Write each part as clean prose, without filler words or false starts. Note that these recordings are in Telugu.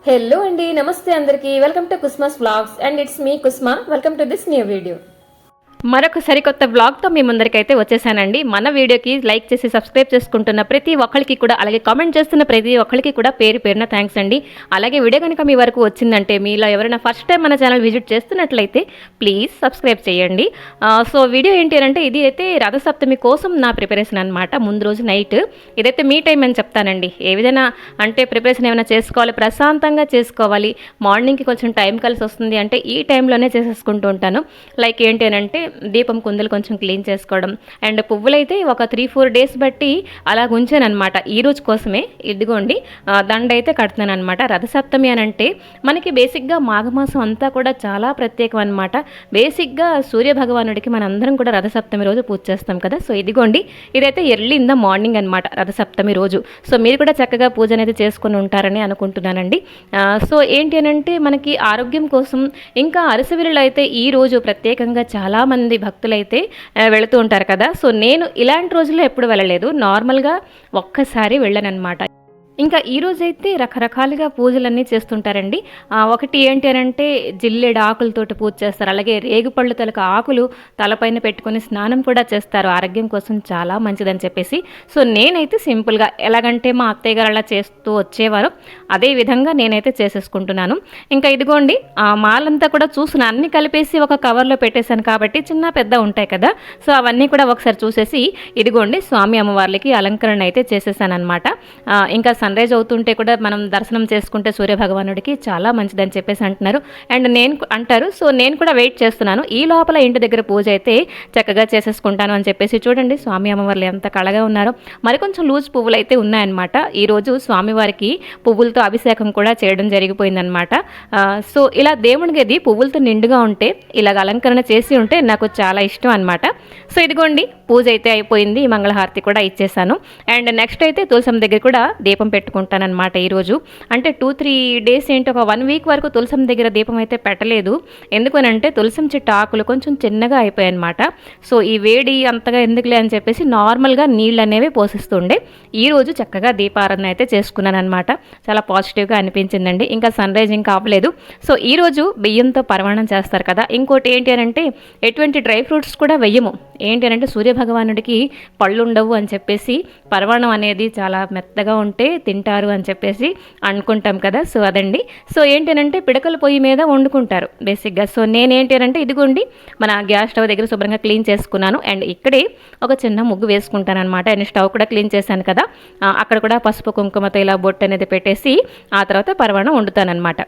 హలో అండి, నమస్తే అందరికీ. Welcome to Kusma's vlogs and it's me Kusma. Welcome to this new video. మరొక సరికొత్త బ్లాగ్తో మీ ముందరికైతే వచ్చేసానండి. మన వీడియోకి లైక్ చేసి సబ్స్క్రైబ్ చేసుకుంటున్న ప్రతి ఒక్కరికి కూడా, అలాగే కామెంట్ చేస్తున్న ప్రతి ఒక్కరికి కూడా పేరు పేరున థ్యాంక్స్ అండి. అలాగే వీడియో కనుక మీ వరకు వచ్చిందంటే, మీలో ఎవరైనా ఫస్ట్ టైం మన ఛానల్ విజిట్ చేస్తున్నట్లయితే ప్లీజ్ సబ్స్క్రైబ్ చేయండి. సో వీడియో ఏంటి అంటే, ఇది అయితే రథసప్తమి కోసం నా ప్రిపరేషన్ అనమాట. ముందు రోజు నైట్ ఇదైతే మీ టైం అని చెప్తానండి. ఏ విధంగా అంటే ప్రిపరేషన్ ఏమైనా చేసుకోవాలి, ప్రశాంతంగా చేసుకోవాలి, మార్నింగ్కి కొంచెం టైం కలిసి వస్తుంది అంటే ఈ టైంలోనే చేసేసుకుంటూ ఉంటాను. లైక్ ఏంటి అంటే, దీపం కుందలు కొంచెం క్లీన్ చేసుకోవడం, అండ్ పువ్వులైతే ఒక 3-4 డేస్ బట్టి అలా ఉంచాను అనమాట. ఈ రోజు కోసమే ఇదిగోండి దండ అయితే కడుతున్నాను అనమాట. రథసప్తమి అని అంటే మనకి బేసిక్గా మాఘమాసం అంతా కూడా చాలా ప్రత్యేకం అనమాట. బేసిక్గా సూర్య భగవానుడికి మనందరం కూడా రథసప్తమి రోజు పూజ చేస్తాం కదా. సో ఇదిగోండి ఇదైతే ఎర్లీ ఇన్ ద మార్నింగ్ అనమాట రథసప్తమి రోజు. సో మీరు కూడా చక్కగా పూజ అనేది చేసుకుని ఉంటారని అనుకుంటున్నానండి. సో ఏంటి అని అంటే, మనకి ఆరోగ్యం కోసం ఇంకా అరసవిల్లులు అయితే ఈ రోజు ప్రత్యేకంగా చాలామంది భక్తులైతే వెళుతూ ఉంటారు కదా. సో నేను ఇలాంటి రోజుల్లో ఎప్పుడు వెళ్ళలేదు, నార్మల్గా ఒక్కసారి వెళ్ళానన్నమాట. ఇంకా ఈరోజైతే రకరకాలుగా పూజలన్నీ చేస్తుంటారండి. ఒకటి ఏంటి అని అంటే, జిల్లెడు ఆకులతోటి పూజ చేస్తారు. అలాగే రేగుపళ్ళు తలకు ఆకులు తలపైన పెట్టుకొని స్నానం కూడా చేస్తారు, ఆరోగ్యం కోసం చాలా మంచిదని చెప్పేసి. సో నేనైతే సింపుల్గా ఎలాగంటే మా అత్తయ్య గారు అలా చేస్తూ వచ్చేవారు, అదే విధంగా నేనైతే చేసేసుకుంటున్నాను. ఇంకా ఇదిగోండి మాలంతా కూడా చూసిన అన్ని కలిపేసి ఒక కవర్లో పెట్టేశాను కాబట్టి చిన్న పెద్ద ఉంటాయి కదా. సో అవన్నీ కూడా ఒకసారి చూసేసి ఇదిగోండి స్వామి అమ్మవార్లకి అలంకరణ అయితే చేసేసాను అనమాట. ఇంకా సన్ రైజ్ అవుతుంటే కూడా మనం దర్శనం చేసుకుంటే సూర్యభగవానుడికి చాలా మంచిదని చెప్పేసి అంటున్నారు, అండ్ అంటారు. సో నేను కూడా వెయిట్ చేస్తున్నాను. ఈ లోపల ఇంటి దగ్గర పూజ అయితే చక్కగా చేసేసుకుంటాను అని చెప్పేసి. చూడండి స్వామి అమ్మవార్లు ఎంత కళగా ఉన్నారో. మరికొంచెం లూజ్ పువ్వులు అయితే ఉన్నాయన్నమాట. ఈరోజు స్వామివారికి పువ్వులతో అభిషేకం కూడా చేయడం జరిగిపోయిందనమాట. సో ఇలా దేవుడి గది పువ్వులతో నిండుగా ఉంటే, ఇలాగ అలంకరణ చేసి ఉంటే నాకు చాలా ఇష్టం అనమాట. సో ఇదిగోండి పూజ అయితే అయిపోయింది, మంగళహారతి కూడా ఇచ్చేసాను. అండ్ నెక్స్ట్ అయితే తులసం దగ్గర కూడా దీపం పెట్టుకుంటానమాట. ఈరోజు అంటే 2-3 డేస్ ఏంటి, ఒక 1 వీక్ వరకు తులసం దగ్గర దీపం అయితే పెట్టలేదు. ఎందుకనంటే తులసం చెట్టు ఆకులు కొంచెం చిన్నగా అయిపోయాయి అనమాట. సో ఈ వేడి అంతగా ఎందుకులే అని చెప్పేసి నార్మల్గా నీళ్ళు అనేవి పోసిస్తుండే. ఈరోజు చక్కగా దీపారాధన అయితే చేసుకున్నాను అనమాట. చాలా పాజిటివ్గా అనిపించిందండి. ఇంకా సన్ రైజ్ ఇంకా అవ్వలేదు. సో ఈరోజు బియ్యంతో పరమాణం చేస్తారు కదా. ఇంకోటి ఏంటి అని అంటే, ఎటువంటి డ్రై ఫ్రూట్స్ కూడా వెయ్యము. ఏంటి అని అంటే, సూర్యభగవానుడికి పళ్ళు ఉండవు అని చెప్పేసి, పరమాణం అనేది చాలా మెత్తగా ఉంటే తింటారు అని చెప్పేసి అనుకుంటాం కదా. సో అదండి. సో ఏంటంటే పిడకల పొయ్యి మీద వండుకుంటారు బేసిక్గా. సో నేనేంటి అంటే, ఇదిగోండి మన గ్యాస్ స్టవ్ దగ్గర శుభ్రంగా క్లీన్ చేసుకున్నాను. అండ్ ఇక్కడే ఒక చిన్న ముగ్గు వేసుకుంటాను అనమాట. అండ్ స్టవ్ కూడా క్లీన్ చేశాను కదా, అక్కడ కూడా పసుపు కుంకుమతో ఇలా బొట్టు అనేది పెట్టేసి ఆ తర్వాత పరమాణం వండుతానమాట.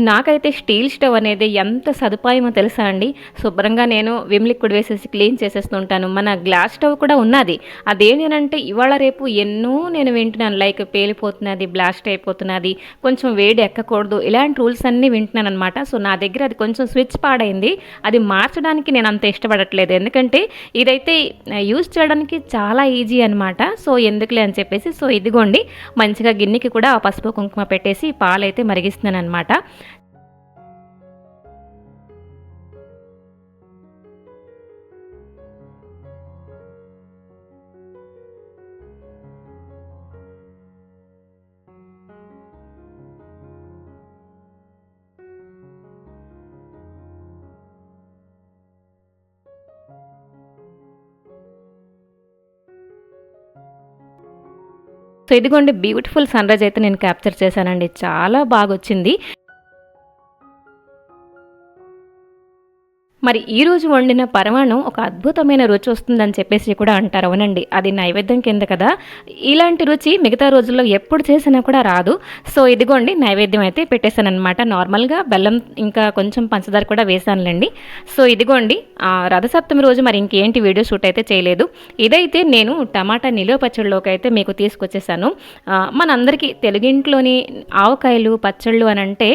నాకైతే స్టీల్ స్టవ్ అనేది ఎంత సదుపాయమో తెలుసా అండి. శుభ్రంగా నేను విమ్ లిక్విడ్ వేసేసి క్లీన్ చేసేస్తుంటాను. మన గ్లాస్ స్టవ్ కూడా ఉన్నది, అదేంటంటే ఇవాళ రేపు ఎన్నో నేను వింటున్నాను, లైక్ పేలిపోతున్నది, బ్లాస్ట్ అయిపోతున్నది, కొంచెం వేడి ఎక్కకూడదు, ఇలాంటి రూల్స్ అన్నీ వింటున్నాను అనమాట. సో నా దగ్గర అది కొంచెం స్విచ్ పాడైంది, అది మార్చడానికి నేను అంత ఇష్టపడట్లేదు. ఎందుకంటే ఇదైతే యూజ్ చేయడానికి చాలా ఈజీ అనమాట. సో ఎందుకులే అని చెప్పేసి, సో ఇదిగోండి మంచిగా గిన్నెకి కూడా పసుపు కుంకుమ పెట్టేసి పాలైతే మరిగిస్తున్నాను అనమాట. సో ఇదిగోండి బ్యూటిఫుల్ సన్ రైజ్ అయితే నేను క్యాప్చర్ చేశానండి, చాలా బాగా వచ్చింది. మరి ఈరోజు వండిన పరమాణం ఒక అద్భుతమైన రుచి వస్తుందని చెప్పేసి కూడా అంటారు. అవునండి, అది నైవేద్యం కింద కదా. ఇలాంటి రుచి మిగతా రోజుల్లో ఎప్పుడు చేసినా కూడా రాదు. సో ఇదిగోండి నైవేద్యం అయితే పెట్టేశాను అనమాట. నార్మల్గా బెల్లం ఇంకా కొంచెం పంచదార కూడా వేసానులేండి. సో ఇదిగోండి రథసప్తమి రోజు మరి ఇంకేంటి వీడియో షూట్ అయితే చేయలేదు. ఇదైతే నేను టమాటా నిలువ పచ్చళ్ళలోకి అయితే మీకు తీసుకొచ్చేసాను. మనందరికీ తెలుగింట్లోని ఆవకాయలు పచ్చళ్ళు అని అంటే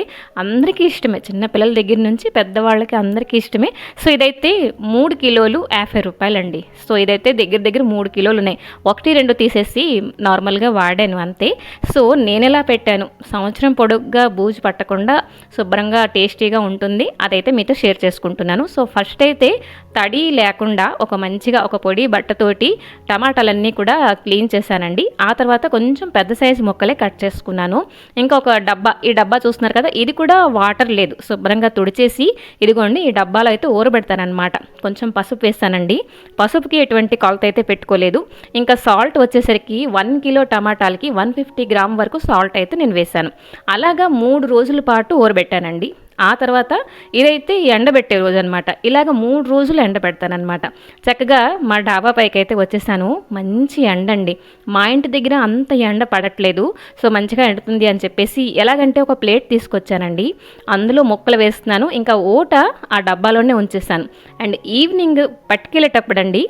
అందరికీ ఇష్టమే, చిన్న పిల్లల దగ్గర నుంచి పెద్దవాళ్ళకి అందరికీ ఇష్టమే. సో ఇదైతే 3 కిలోలు 50 రూపాయలండి. సో ఇదైతే దగ్గర దగ్గర 3 కిలోలు ఉన్నాయి. 1-2 తీసేసి నార్మల్గా వాడాను అంతే. సో నేను ఎలా పెట్టాను, సంవత్సరం పొడుగ్గా బూజు పట్టకుండా శుభ్రంగా టేస్టీగా ఉంటుంది, అదైతే మీతో షేర్ చేసుకుంటున్నాను. సో ఫస్ట్ అయితే తడి లేకుండా మంచిగా ఒక పొడి బట్టతోటి టమాటాలన్నీ కూడా క్లీన్ చేశానండి. ఆ తర్వాత కొంచెం పెద్ద సైజు ముక్కలే కట్ చేసుకున్నాను. ఇంకా ఒక డబ్బా, ఈ డబ్బా చూస్తున్నారు కదా, ఇది కూడా వాటర్ లేదు, శుభ్రంగా తుడిచేసి ఇదిగోండి ఈ డబ్బాలో అయితే ఊరబెడతానమాట. కొంచెం పసుపు వేస్తానండి, పసుపుకి ఎటువంటి కొలత అయితే పెట్టుకోలేదు. ఇంకా సాల్ట్ వచ్చేసరికి 1 కిలో టమాటాలకి 150 గ్రామ్ వరకు సాల్ట్ అయితే నేను వేశాను. అలాగా 3 రోజుల పాటు ఊరబెట్టానండి. ఆ తర్వాత ఇదైతే ఎండబెట్టే రోజు అనమాట. ఇలాగ 3 రోజులు ఎండబెడతానమాట. చక్కగా మా డాబా పైకి అయితే వచ్చేసాను. మంచి ఎండండి, మా ఇంటి దగ్గర అంత ఎండ పడట్లేదు. సో మంచిగా ఎండుతుంది అని చెప్పేసి ఎలాగంటే ఒక ప్లేట్ తీసుకొచ్చానండి, అందులో ముక్కలు వేస్తున్నాను. ఇంకా ఓట ఆ డబ్బాలోనే ఉంచేసాను. అండ్ ఈవినింగ్ పట్టుకెళ్ళేటప్పుడండి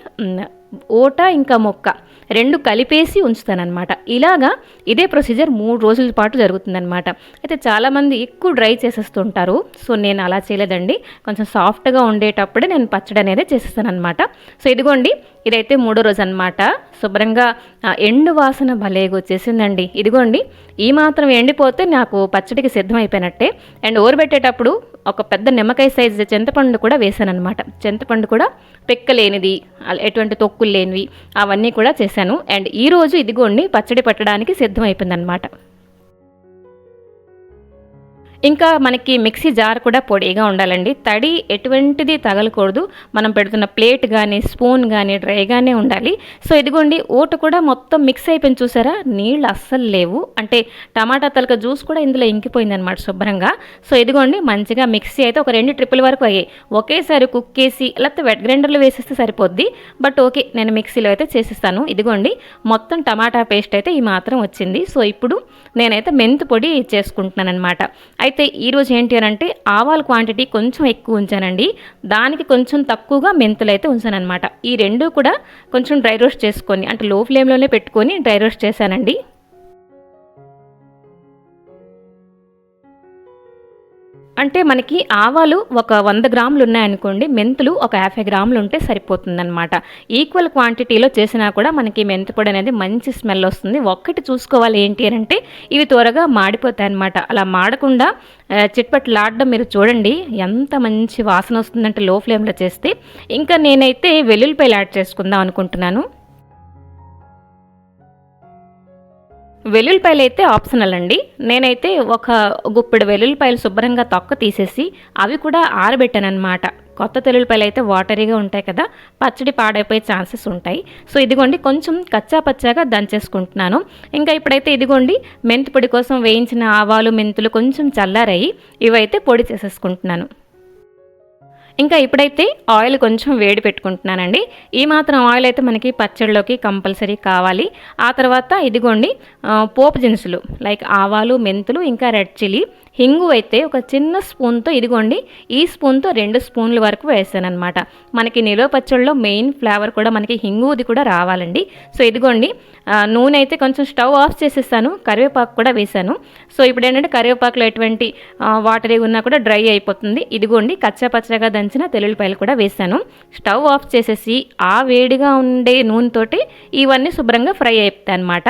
ఓట ఇంకా మొక్క 2 కలిపేసి ఉంచుతానమాట. ఇలాగా ఇదే ప్రొసీజర్ 3 రోజుల పాటు జరుగుతుందనమాట. అయితే చాలామంది ఎక్కువ డ్రై చేసేస్తుంటారు. సో నేను అలా చేయలేదండి, కొంచెం సాఫ్ట్గా ఉండేటప్పుడే నేను పచ్చడి అనేది చేసేస్తానమాట. సో ఇదిగోండి ఇదైతే 3వ రోజు అనమాట. శుభ్రంగా ఎండు వాసన భలేగా వచ్చేసిందండి. ఇదిగోండి ఈ మాత్రం ఎండిపోతే నాకు పచ్చడికి సిద్ధమైపోయినట్టే. అండ్ ఊరబెట్టేటప్పుడు ఒక పెద్ద నిమ్మకాయ సైజు చింతపండు కూడా వేసానమాట. చింతపండు కూడా పెక్కలేనిది, ఎటువంటి తొక్కులు లేనివి అవన్నీ కూడా చేశాను. అండ్ ఈరోజు ఇదిగోండి పచ్చడి పట్టడానికి సిద్ధమైపోయిందనమాట. ఇంకా మనకి మిక్సీ జార్ కూడా పొడిగా ఉండాలండి, తడి ఎటువంటిది తగలకూడదు. మనం పెడుతున్న ప్లేట్ కానీ స్పూన్ కానీ డ్రైగానే ఉండాలి. సో ఇదిగోండి ఓట కూడా మొత్తం మిక్స్ అయిపోయింది చూసారా, నీళ్ళు అస్సలు లేవు. అంటే టమాటా తలక జ్యూస్ కూడా ఇందులో ఇంకిపోయింది అనమాట శుభ్రంగా. సో ఇదిగోండి మంచిగా మిక్సీ అయితే ఒక 2 ట్రిప్పుల వరకు అయ్యాయి. ఒకేసారి కుక్ చేసి లేకపోతే వెట్ గ్రైండర్లో వేసేస్తే సరిపోద్ది, బట్ ఓకే నేను మిక్సీలో అయితే చేసేస్తాను. ఇదిగోండి మొత్తం టమాటా పేస్ట్ అయితే ఈ మాత్రం వచ్చింది. సో ఇప్పుడు నేనైతే మెంతు పొడి చేసుకుంటున్నాను అనమాట. అయితే ఈరోజు ఏంటి అని అంటే ఆవాల క్వాంటిటీ కొంచెం ఎక్కువ ఉంచానండి, దానికి కొంచెం తక్కువగా మెంతులు అయితే ఉంచాను అనమాట. ఈ 2 కూడా కొంచెం డ్రై రోస్ట్ చేసుకొని, అంటే లో ఫ్లేమ్లోనే పెట్టుకొని డ్రై రోస్ట్ చేశానండి. అంటే మనకి ఆవాలు ఒక 100 గ్రాములు ఉన్నాయనుకోండి, మెంతులు ఒక 50 గ్రాములు ఉంటే సరిపోతుందన్నమాట. ఈక్వల్ క్వాంటిటీలో చేసినా కూడా మనకి మెంతిపొడి అనేది మంచి స్మెల్ వస్తుంది. ఒక్కటి చూసుకోవాలి ఏంటి అని అంటే ఇవి త్వరగా మాడిపోతాయి అన్నమాట. అలా మాడకుండా చిట్పట్లాడడం మీరు చూడండి ఎంత మంచి వాసన వస్తుందంటే లో ఫ్లేమ్లో చేస్తే. ఇంకా నేనైతే వెల్లుల్లిపాయలు యాడ్ చేసుకుందాం అనుకుంటున్నాను. వెల్లుల్లిపాయలు అయితే ఆప్షనల్ అండి. నేనైతే ఒక గుప్పెడు వెల్లుల్లిపాయలు శుభ్రంగా తొక్క తీసేసి అవి కూడా ఆరబెట్టాను అనమాట. కొత్త వెల్లుల్లిపాయలు అయితే వాటరీగా ఉంటాయి కదా, పచ్చడి పాడైపోయే ఛాన్సెస్ ఉంటాయి. సో ఇదిగోండి కొంచెం కచ్చా పచ్చాగా దంచేసుకుంటున్నాను. ఇంకా ఇప్పుడైతే ఇదిగోండి మెంతి పొడి కోసం వేయించిన ఆవాలు మెంతులు కొంచెం చల్లారాయి, ఇవైతే పొడి చేసేసుకుంటున్నాను. ఇంకా ఇప్పుడైతే ఆయిల్ కొంచెం వేడి పెట్టుకుంటున్నానండి. ఈ మాత్రం ఆయిల్ అయితే మనకి పచ్చడిలోకి కంపల్సరీ కావాలి. ఆ తర్వాత ఇదిగోండి పోపు దినుసులు లైక్ ఆవాలు మెంతులు ఇంకా రెడ్ చిల్లీ, హింగు అయితే ఒక చిన్న స్పూన్తో ఇదిగోండి ఈ స్పూన్తో 2 స్పూన్ల వరకు వేసాను అనమాట. మనకి నిలువ పచ్చడిలో మెయిన్ ఫ్లేవర్ కూడా మనకి హింగుది కూడా రావాలండి. సో ఇదిగోండి నూనె అయితే కొంచెం స్టవ్ ఆఫ్ చేసేసాను, కరివేపాకు కూడా వేసాను. సో ఇప్పుడు ఏంటంటే కరివేపాకులో ఎటువంటి వాటర్ ఉన్నా కూడా డ్రై అయిపోతుంది. ఇదిగోండి కచ్చా పచ్చగా దంచిన తెల్లుల్లిపాయలు కూడా వేసాను. స్టవ్ ఆఫ్ చేసేసి ఆ వేడిగా ఉండే నూనెతోటి ఇవన్నీ శుభ్రంగా ఫ్రై అయిపోతాయి అనమాట.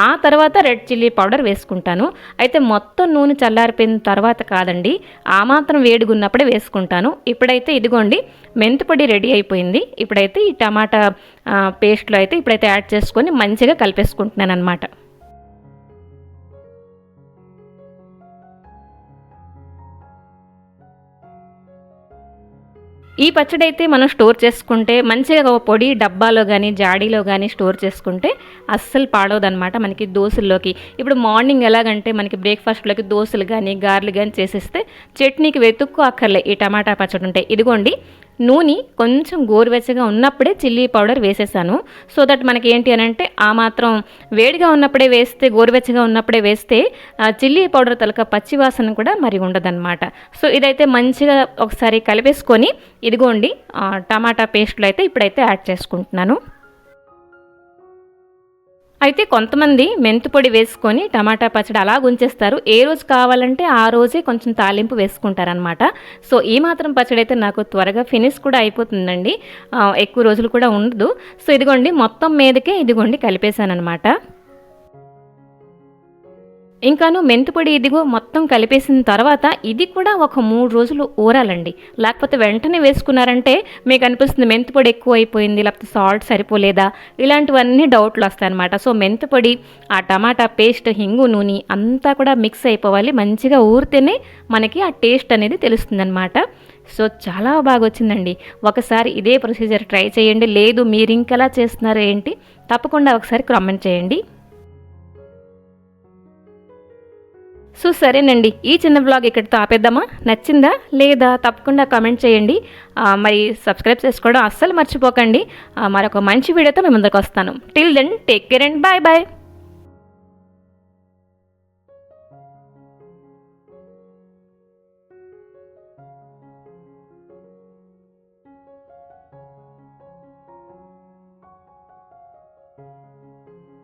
ఆ తర్వాత రెడ్ చిల్లీ పౌడర్ వేసుకుంటాను. అయితే మొత్తం నూనె చల్లారిపోయిన తర్వాత కాదండి, ఆ మాత్రం వేడిగా ఉన్నప్పుడే వేసుకుంటాను. ఇప్పుడైతే ఇదిగోండి మెంతిపొడి రెడీ అయిపోయింది. ఇప్పుడైతే ఈ టమాటా పేస్ట్లో అయితే ఇప్పుడైతే యాడ్ చేసుకొని మంచిగా కలిపేసుకుంటున్నాను అనమాట. ఈ పచ్చడి అయితే మనం స్టోర్ చేసుకుంటే మంచిగా ఒక పొడి డబ్బాలో కానీ జాడీలో కానీ స్టోర్ చేసుకుంటే అస్సలు పాడవదనమాట. మనకి దోశల్లోకి ఇప్పుడు మార్నింగ్ ఎలాగంటే మనకి బ్రేక్ఫాస్ట్లోకి దోశలు కానీ గారెలు కానీ చేసేస్తే చట్నీకి వెతుక్కు అక్కర్లే ఈ టమాటా పచ్చడి ఉంటాయి. ఇదిగోండి నూనె కొంచెం గోరువెచ్చగా ఉన్నప్పుడే చిల్లీ పౌడర్ వేసేసాను. సో దట్ మనకి ఏంటి అని అంటే ఆ మాత్రం వేడిగా ఉన్నప్పుడే వేస్తే, గోరువెచ్చగా ఉన్నప్పుడే వేస్తే చిల్లీ పౌడర్ తలక పచ్చివాసన కూడా మరి ఉండదన్నమాట. సో ఇదైతే మంచిగా ఒకసారి కలిపేసుకొని ఇదిగోండి టమాటా పేస్ట్లో అయితే ఇప్పుడైతే యాడ్ చేసుకుంటున్నాను. అయితే కొంతమంది మెంతు పొడి వేసుకొని టమాటా పచ్చడి అలా ఉంచేస్తారు. ఏ రోజు కావాలంటే ఆ రోజే కొంచెం తాలింపు వేసుకుంటారనమాట. సో ఈ మాత్రం పచ్చడి అయితే నాకు త్వరగా ఫినిష్ కూడా అయిపోతుందండి. ఎక్కువ రోజులు కూడా ఉండదు. సో ఇదిగోండి మొత్తం మీదకే ఇదిగోండి కలిపేశానమాట. ఇంకాను మెంతిపొడి ఇదిగో మొత్తం కలిపేసిన తర్వాత ఇది కూడా ఒక 3 రోజులు ఊరాలండి. లేకపోతే వెంటనే వేసుకున్నారంటే మీకు అనిపిస్తుంది మెంతిపొడి ఎక్కువ అయిపోయింది, లేకపోతే సాల్ట్ సరిపోలేదా, ఇలాంటివన్నీ డౌట్లు వస్తాయన్నమాట. సో మెంతిపొడి, ఆ టమాటా పేస్ట్, హింగు నూనె అంతా కూడా మిక్స్ అయిపోవాలి. మంచిగా ఊరితేనే మనకి ఆ టేస్ట్ అనేది తెలుస్తుందన్నమాట. సో చాలా బాగా వచ్చిందండి. ఒకసారి ఇదే ప్రొసీజర్ ట్రై చేయండి. లేదు మీరు ఇంకెలా చేస్తున్నారు ఏంటి, తప్పకుండా ఒకసారి కామెంట్ చేయండి. సో సరేనండి, ఈ చిన్న బ్లాగ్ ఇక్కడితో ఆపేద్దామా? నచ్చిందా లేదా తప్పకుండా కామెంట్ చేయండి. మరి సబ్స్క్రైబ్ చేసుకోవడం అస్సలు మర్చిపోకండి. మరొక మంచి వీడియోతో మీ ముందుకు వస్తాను. Till then take care and bye bye.